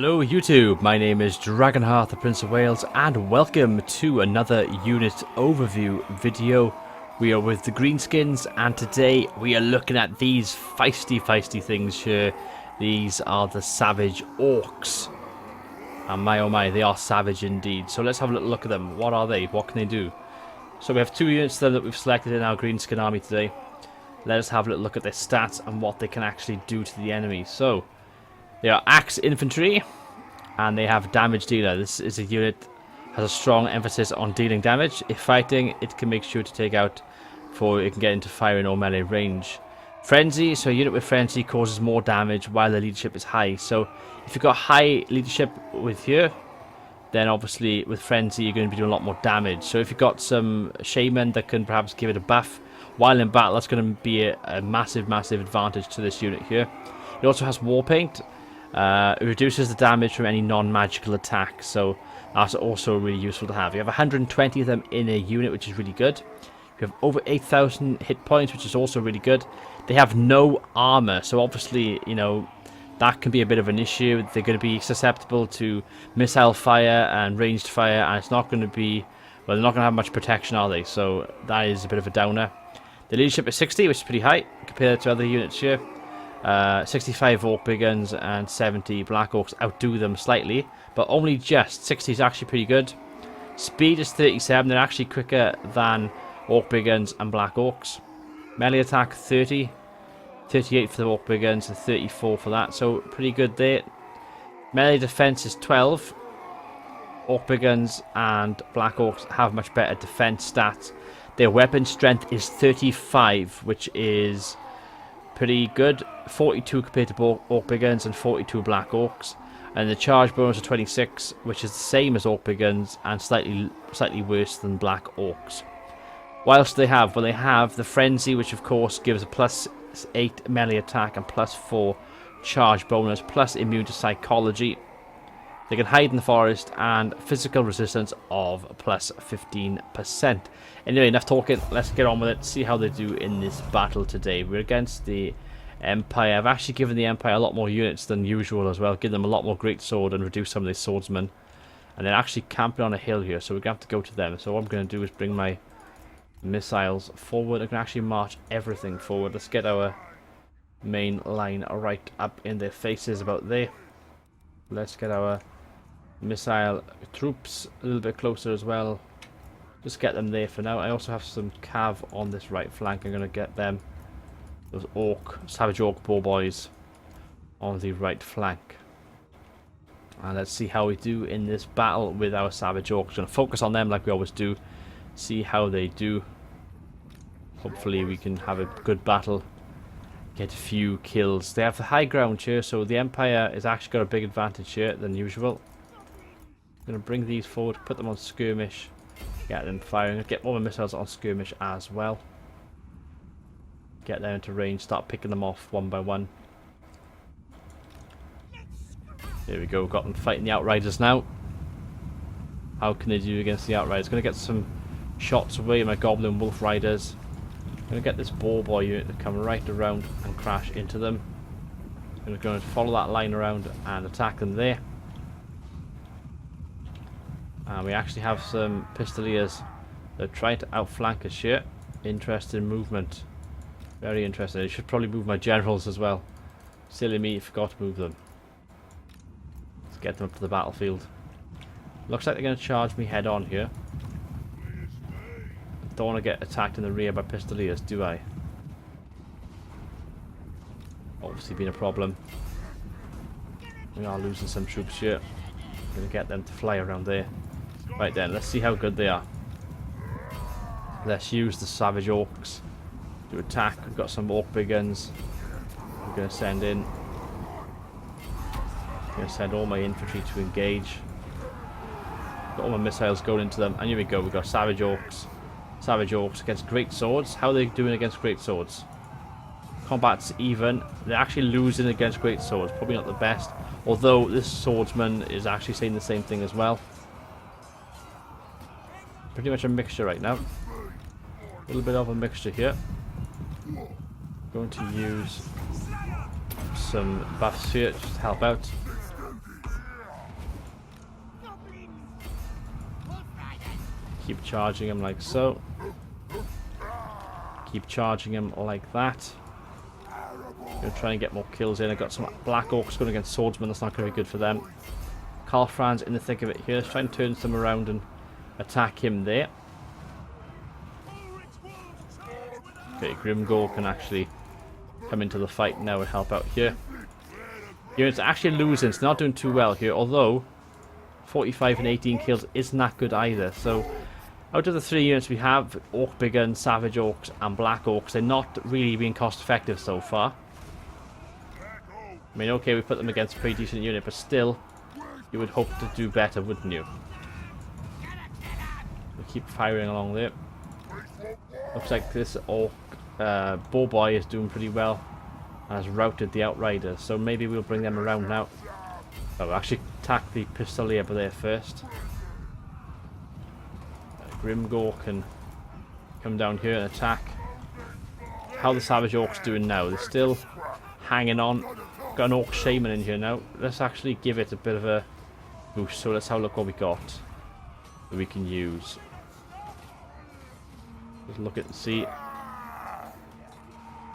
Hello YouTube, my name is Dragonheart, the Prince of Wales, and welcome to another unit overview video. We are with the Greenskins, and today we are looking at these feisty things here. These are the Savage Orcs. And my oh my, they are savage indeed. So let's have a little look at them. What are they? What can they do? So we have two units there that we've selected in our Greenskin army today. Let us have a little look at their stats and what they can actually do to the enemy. So they are Axe Infantry, and they have Damage Dealer. This is a unit that has a strong emphasis on dealing damage. If fighting, it can make sure to take out before it can get into firing or melee range. Frenzy, so a unit with Frenzy causes more damage while the leadership is high. So if you've got high leadership with here, then obviously with Frenzy you're going to be doing a lot more damage. So if you've got some Shaman that can perhaps give it a buff while in battle, that's going to be a massive advantage to this unit here. It also has Warpaint. It reduces the damage from any non-magical attack, so that's also really useful to have. You have 120 of them in a unit, which is really good. You have over 8,000 hit points, which is also really good. They have no armor, so obviously, you know, that can be a bit of an issue. They're going to be susceptible to missile fire and ranged fire, and it's not going to be, well, they're not going to have much protection, are they? So that is a bit of a downer. The leadership is 60, which is pretty high compared to other units here. 65 Orc Big Guns and 70 Black Orcs outdo them slightly, but only just. 60 is actually pretty good. Speed is 37, they're actually quicker than Orc Big Guns and Black Orcs. Melee attack 30, 38 for the Orc Big Guns and 34 for that, so pretty good there. Melee defense is 12. Orc Big Guns and Black Orcs have much better defense stats. Their weapon strength is 35, which is pretty good. 42 compared to Orc Big Guns and 42 Black Orcs, and the charge bonus is 26, which is the same as Orc Big Guns and slightly worse than Black Orcs. What else do they have? Well, they have the Frenzy, which of course gives a +8 melee attack and +4 charge bonus, plus immune to psychology. They can hide in the forest and physical resistance of +15%. Anyway, enough talking. Let's get on with it. See how they do in this battle today. We're against the Empire. I've actually given the Empire a lot more units than usual as well. Give them a lot more greatsword and reduce some of their swordsmen. And they're actually camping on a hill here, so we're going to have to go to them. So what I'm going to do is bring my missiles forward. I can actually march everything forward. Let's get our main line right up in their faces about there. Let's get our missile troops a little bit closer as well. Just get them there for now. I also have some cav on this right flank. I'm going to get them, those Savage Orc bow boys, on the right flank. And let's see how we do in this battle with our Savage Orcs. Going to focus on them like we always do. See how they do. Hopefully we can have a good battle. Get a few kills. They have the high ground here, so the Empire has actually got a big advantage here than usual. I'm going to bring these forward, put them on skirmish, get them firing, get all the missiles on skirmish as well. Get them into range, start picking them off one by one. There we go, got them fighting the Outriders now. How can they do against the Outriders? Going to get some shots away my Goblin Wolf Riders. I'm going to get this boar boy unit to come right around and crash into them. I'm going to follow that line around and attack them there. And we actually have some Pistoliers that try to outflank us here. Interesting movement. Very interesting. I should probably move my generals as well. Silly me, forgot to move them. Let's get them up to the battlefield. Looks like they're going to charge me head on here. Don't want to get attacked in the rear by Pistoliers, do I? Obviously been a problem. We are losing some troops here. Going to get them to fly around there. Right then, let's see how good they are. Let's use the Savage Orcs to attack. We've got some Orc Big Guns we're going to send in. I'm going to send all my infantry to engage. Got all my missiles going into them. And here we go, we've got Savage Orcs. Savage Orcs against Great Swords. How are they doing against Great Swords? Combat's even. They're actually losing against Great Swords. Probably not the best. Although this swordsman is actually saying the same thing as well. Pretty much a mixture right now. A little bit of a mixture here. Going to use some buffs here just to help out. Keep charging him like so. Keep charging him like that. Gonna try and get more kills in. I got some Black Orcs going against Swordsmen. That's not going to be good for them. Karl Franz in the thick of it here. Let's try and turn some around and attack him there. Okay, Grimgore can actually come into the fight now and help out here. Units are actually losing. It's not doing too well here. Although 45 and 18 kills isn't that good either. So out of the 3 units we have, Orc Big Gun, Savage Orcs and Black Orcs, they're not really being cost effective so far. I mean, okay, we put them against a pretty decent unit, but still, you would hope to do better, wouldn't you? We keep firing along there. Looks like this Orc Boar Boy is doing pretty well and has routed the Outriders, so maybe we'll bring them around now. Oh, we'll actually attack the Pistolier there first. Grimgore can come down here and attack. How the Savage Orcs doing now? They're still hanging on. Got an Orc Shaman in here now. Let's actually give it a bit of a boost. So let's have a look what we got that we can use. Let's look at and see. Yeah,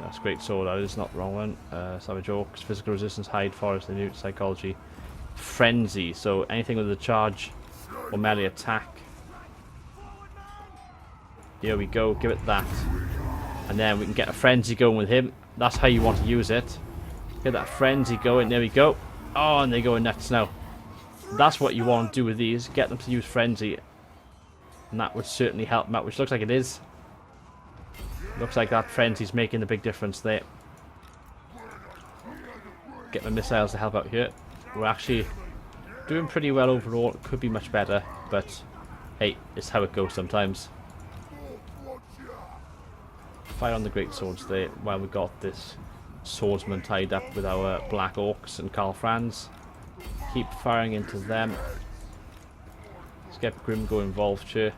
that's great sword. That is not the wrong one. Savage Orcs, physical resistance, hide, forest, immune, psychology, frenzy. So anything with a charge or melee attack. Here we go. Give it that, and then we can get a frenzy going with him. That's how you want to use it. Get that frenzy going. There we go. Oh, and they're going nuts now. That's what you want to do with these. Get them to use frenzy, and that would certainly help them out. Which looks like it is. Looks like that frenzy's making the big difference there. Get my missiles to help out here. We're actually doing pretty well overall. It could be much better, but hey, it's how it goes sometimes. Fire on the great swords there while we got this swordsman tied up with our Black Orcs and Karl Franz. Keep firing into them. Let's get Grimgore involved here.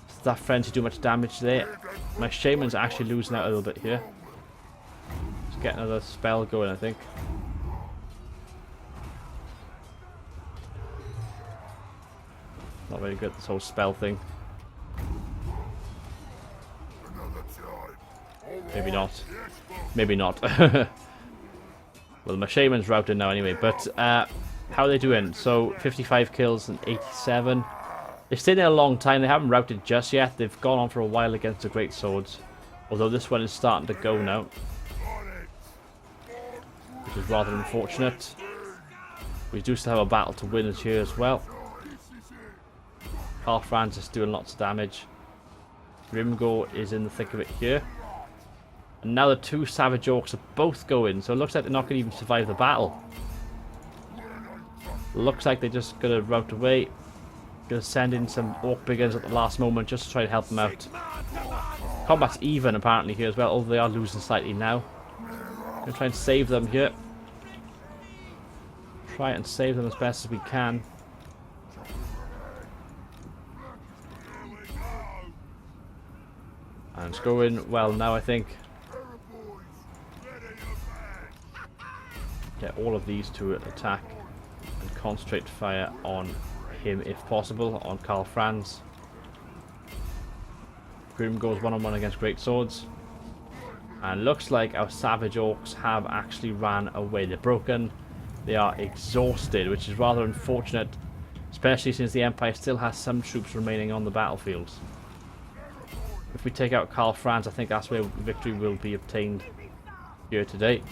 Does that frenzy do much damage there? My Shaman's actually losing out a little bit here. Let's get another spell going, I think. Not very good, this whole spell thing. Maybe not. Maybe not. Well, my Shaman's routed now anyway, but how are they doing? So 55 kills and 87. They've stayed there a long time. They haven't routed just yet. They've gone on for a while against the great swords, although this one is starting to go now, which is rather unfortunate. We do still have a battle to win here as well. Karl Franz is doing lots of damage. Grimgore is in the thick of it here. And now the 2 Savage Orcs are both going, so it looks like they're not going to even survive the battle. Looks like they're just going to rout away. Going to send in some Orc Biggins at the last moment just to try to help them out. Combat's even apparently here as well, although they are losing slightly now. Going to try and save them here. Try and save them as best as we can. And it's going well now, I think. Get all of these to attack and concentrate fire on him if possible, on Karl Franz. Grim goes one-on-one against great swords. And looks like our Savage Orcs have actually ran away. They're broken. They are exhausted, which is rather unfortunate, especially since the Empire still has some troops remaining on the battlefield. If we take out Karl Franz, I think that's where victory will be obtained here today.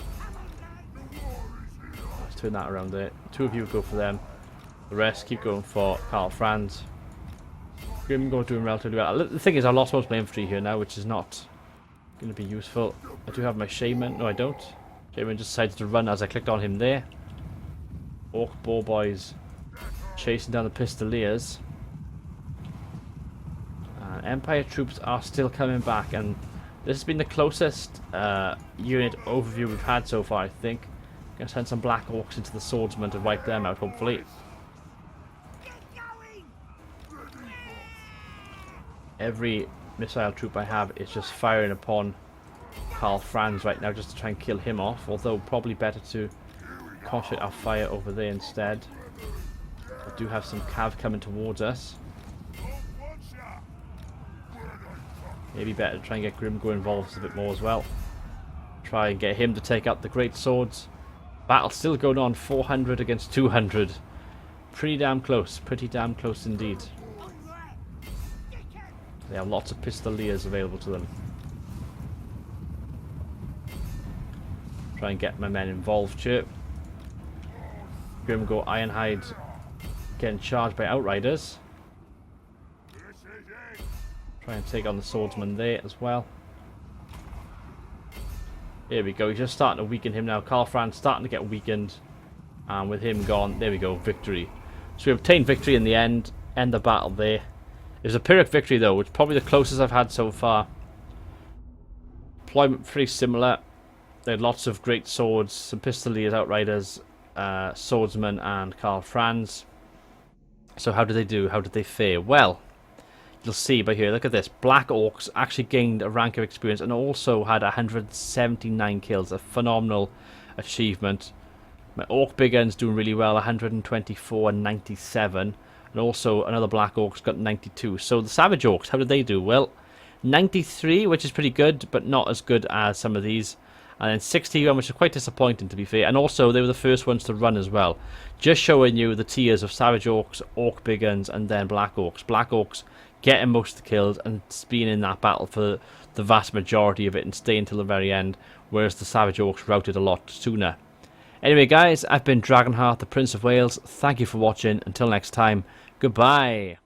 Let's turn that around there. 2 of you go for them. The rest keep going for Karl Franz. Grimgore doing relatively well. The thing is, I lost most of my infantry here now, which is not going to be useful. I do have my Shaman. No, I don't. Shaman just decided to run as I clicked on him there. Orc Boar Boys chasing down the Pistoliers. Empire troops are still coming back, and this has been the closest unit overview we've had so far, I think. I'm going to send some Black Orcs into the Swordsmen to wipe them out, hopefully. Every missile troop I have is just firing upon Karl Franz right now just to try and kill him off, although probably better to concentrate our fire over there instead. We do have some cav coming towards us. Maybe better to try and get Grimgo involved a bit more as well. Try and get him to take out the great swords. Battle still going on, 400 against 200. Pretty damn close indeed. They have lots of pistoliers available to them. Try and get my men involved here. Grimgo Ironhide getting charged by outriders. Try and take on the swordsman there as well. Here we go, he's just starting to weaken him now. Karl Franz starting to get weakened. And with him gone, there we go, victory. So we obtained victory in the end the battle there. It was a Pyrrhic victory though, which is probably the closest I've had so far. Deployment pretty similar. They had lots of great swords, some pistoliers, outriders, swordsmen, and Karl Franz. So how did they do? How did they fare? Well, you'll see by here, look at this. Black Orcs actually gained a rank of experience and also had 179 kills. A phenomenal achievement. My Orc Big Gun's doing really well, 124 and 97. And also another Black Orc's got 92. So the Savage Orcs, how did they do? Well, 93, which is pretty good, but not as good as some of these. And then 61, which is quite disappointing to be fair. And also, they were the first ones to run as well. Just showing you the tiers of Savage Orcs, Orc Big Guns, and then Black Orcs. Black Orcs getting most of the kills and being in that battle for the vast majority of it and staying till the very end. Whereas the Savage Orcs routed a lot sooner. Anyway guys, I've been Dragonheart, the Prince of Wales. Thank you for watching. Until next time, goodbye.